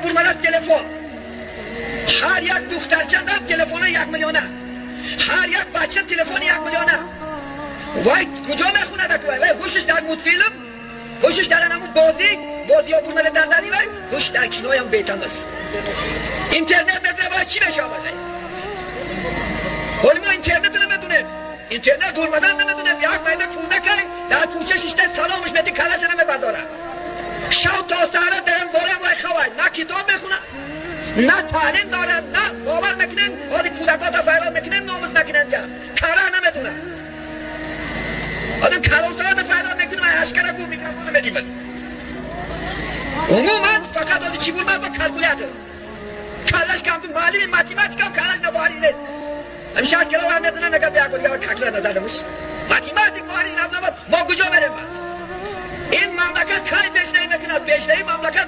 برمان از تلفن. هر یک دخترچه دارد تلفن 1 میلیونه. هر یک بچه تلفن 1 میلیونه. وای کجا میخونه دکوی؟ وای هوشش در مود فیلم، هوشش در نمود بازی ها برمان در داری وای هوش در کینوی هم بیتم است. اینترنت بدره باید چی بشه آباده؟ ولی ما اینترنت نمیدونیم. اینترنت دورمدن نمیدونیم. یک مایده کودک در کوچه شیشته سلامش بدی کلش نمیبرداره. شب تا سهره درم باره وای خواه نه کتاب میخونه نه تعلیم دارن نه باور نکنن آدی کودکات فعلا نکنن ناموز نکنن که کاره نمیدونن آدم کلاسات فعلا نکنن من هشکره گو میکرمونه میدیمن عموما فقط آدی چی بود با کلکولیتر کلش کم تو معلم ماتیماتیک هم کلش نباری نیست همیشه از کلام هم میدونم نگه بیا کنی ککله نزدمش ماتیماتیک باری نبنامد ما کجا بریم این مملکت کاری پیش نمی کنه پیش نمی مملکت